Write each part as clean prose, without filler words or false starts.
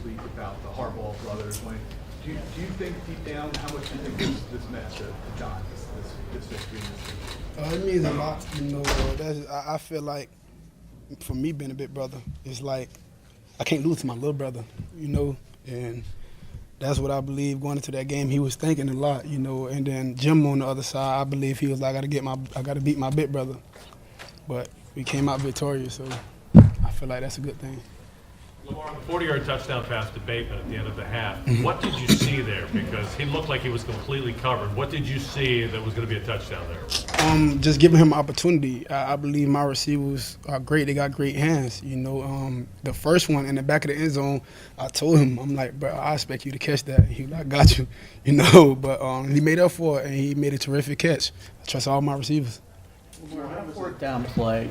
week about the Har Ball brothers. Do you think deep down how much do you think this meant to John, this victory in this game? It means a lot, I feel like, for me being a big brother, it's like I can't lose to my little brother, and that's what I believe going into that game. He was thinking a lot, and then Jim on the other side, I believe he was like, I got to beat my big brother, but we came out victorious, so I feel like that's a good thing. Lamar, the 40-yard touchdown pass to Bateman at the end of the half. What did you see there? Because he looked like he was completely covered. What did you see that was going to be a touchdown there? Just giving him opportunity. I believe my receivers are great. They got great hands. The first one in the back of the end zone, I told him, I'm like, bro, I expect you to catch that. He was like, I got you, But he made up for it, and he made a terrific catch. I trust all my receivers. Fourth down play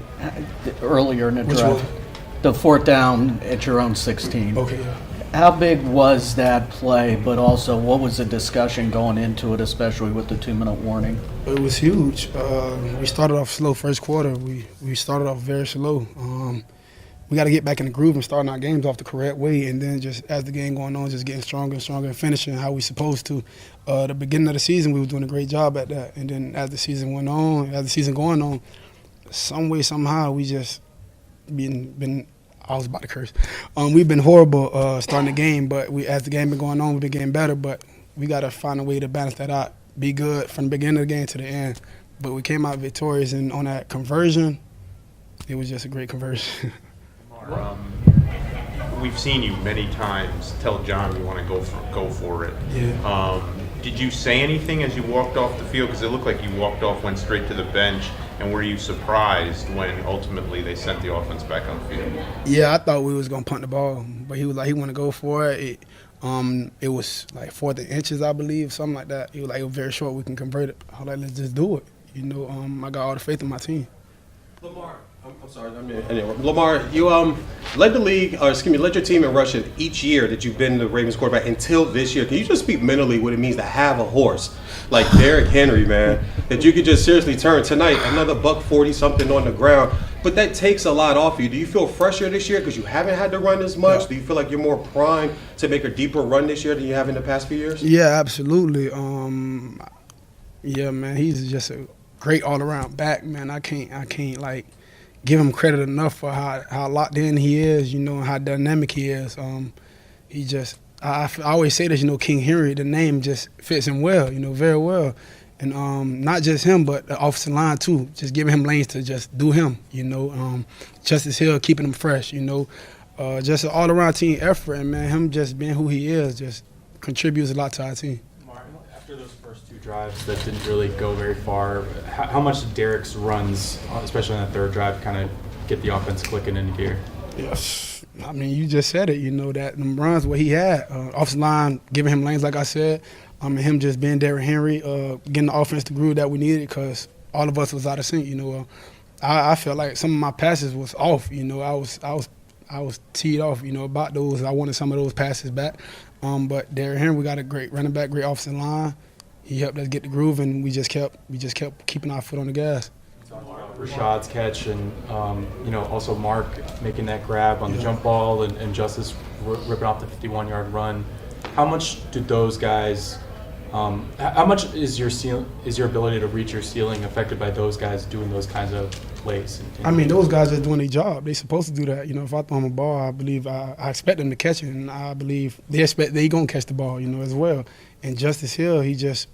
earlier in the Which drive. one? The fourth down at your own 16. Okay, yeah. How big was that play, but also what was the discussion going into it, especially with the 2-minute warning? It was huge. We started off slow first quarter. We started off very slow. We got to get back in the groove and starting our games off the correct way, and then just as the game going on, just getting stronger and stronger and finishing how we supposed to. The beginning of the season, we were doing a great job at that, and then as the season went on, going on, some way, somehow, we just been I was about to curse. We've been horrible starting the game, but as the game been going on, we've been getting better. But we got to find a way to balance that out, be good from the beginning of the game to the end. But we came out victorious, and on that conversion, it was just a great conversion. We've seen you many times tell John you want to go for it. Yeah. Did you say anything as you walked off the field? Because it looked like you walked off, went straight to the bench. And were you surprised when ultimately they sent the offense back on the field? Yeah, I thought we was gonna punt the ball, but he was like he want to go for it. It was like 4th and inches, I believe, something like that. He was like, it was very short. We can convert it. I was like, let's just do it. I got all the faith in my team. Lamar, I'm sorry. Anyway, Lamar, you led the league, led your team in rushing each year that you've been the Ravens quarterback until this year. Can you just speak mentally what it means to have a horse like Derrick Henry, man, that you could just seriously turn tonight, another $140 something on the ground, but that takes a lot off you. Do you feel fresher this year because you haven't had to run as much? Yeah. Do you feel like you're more primed to make a deeper run this year than you have in the past few years? Yeah, absolutely. Yeah, man, he's just a great all-around back, man. I can't like give him credit enough for how locked in he is, and how dynamic he is. He just, I always say this, King Henry, the name just fits him well, very well. And not just him, but the offensive line too, just giving him lanes to just do him, Justice Hill keeping him fresh, just an all-around team effort. And, man, him just being who he is just contributes a lot to our team. After those first 2 drives that didn't really go very far, how much did Derrick's runs, especially on that 3rd drive, kind of get the offense clicking into gear? Yes. I mean, you just said it, that them runs what he had. Offensive line giving him lanes, like I said, and him just being Derrick Henry, getting the offense to groove that we needed because all of us was out of sync, I felt like some of my passes was off, I was teed off, about those. I wanted some of those passes back. But Derrick Henry got a great running back, great offensive line. He helped us get the groove, and we just kept keeping our foot on the gas. Rashod's catch and, also Mark making that grab on the jump ball and Justice ripping off the 51-yard run. How much do those guys how much is your ability to reach your ceiling affected by those guys doing those kinds of plays? I mean, those guys are doing their job. They're supposed to do that. If I throw them a ball, I believe I expect them to catch it, and I believe they expect they're going to catch the ball, as well. And Justice Hill, he just,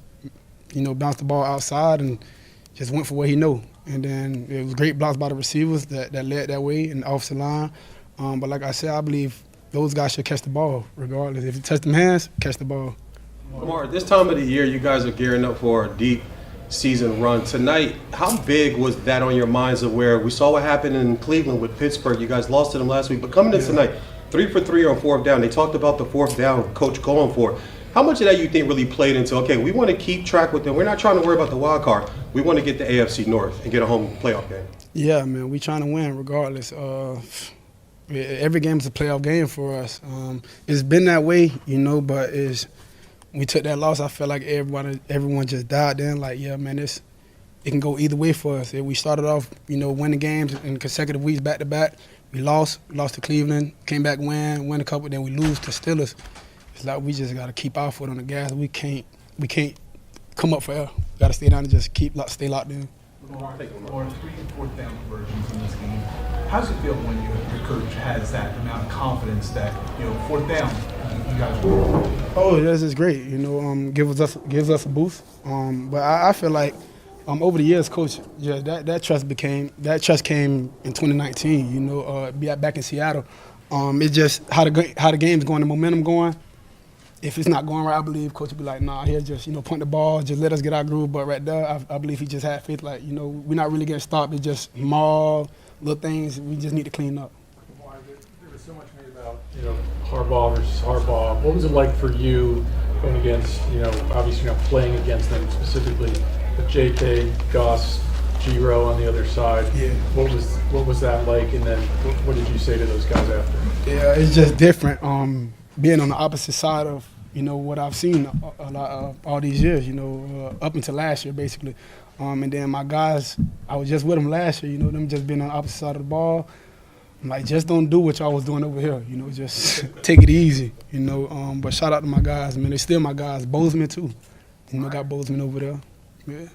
bounced the ball outside and just went for what he know. And then it was great blocks by the receivers that led that way and the offensive line. But like I said, I believe those guys should catch the ball regardless. If you touch them hands, catch the ball. Lamar, this time of the year, you guys are gearing up for a deep season run. Tonight, how big was that on your minds of where we saw what happened in Cleveland with Pittsburgh? You guys lost to them last week, but coming in tonight, 3 for 3 on 4th down. They talked about the 4th down, coach going for it. How much of that you think really played into, okay, we want to keep track with them. We're not trying to worry about the wild card. We want to get the AFC North and get a home playoff game. Yeah, man, we trying to win regardless. Every game is a playoff game for us. It's been that way, but we took that loss. I felt like everyone just died then. Like, yeah, man, it can go either way for us. If we started off, winning games in consecutive weeks back to back, we lost to Cleveland, came back, win a couple, then we lose to Steelers. It's like we just got to keep our foot on the gas. We can't come up for air. We got to stay down and just stay locked in. Lamar, 3 4th down conversions in this game. How does it feel when your coach has that amount of confidence that 4th down, you guys will? Oh, this is great. Gives us a boost. But I feel like over the years, Coach, that trust came in 2019. Back in Seattle, it's just how the game's going, the momentum going. If it's not going right, I believe Coach will be like, nah, here, just point the ball, just let us get our groove. But right there, I believe he just had faith. Like, we're not really getting stopped. It's just small little things we just need to clean up. There was so much made about Har Ball versus Har Ball. What was it like for you going against obviously playing against them specifically, with JK, Gus, Giro on the other side? Yeah. What was that like? And then what did you say to those guys after? Yeah, it's just different. Being on the opposite side of what I've seen a lot of all these years. Up until last year basically. And then my guys, I was just with them last year. Them just being on the opposite side of the ball. I'm like, just don't do what y'all was doing over here. Just take it easy. But shout out to my guys, man. They're still my guys. Bozeman too. Got Bozeman over there. Yeah.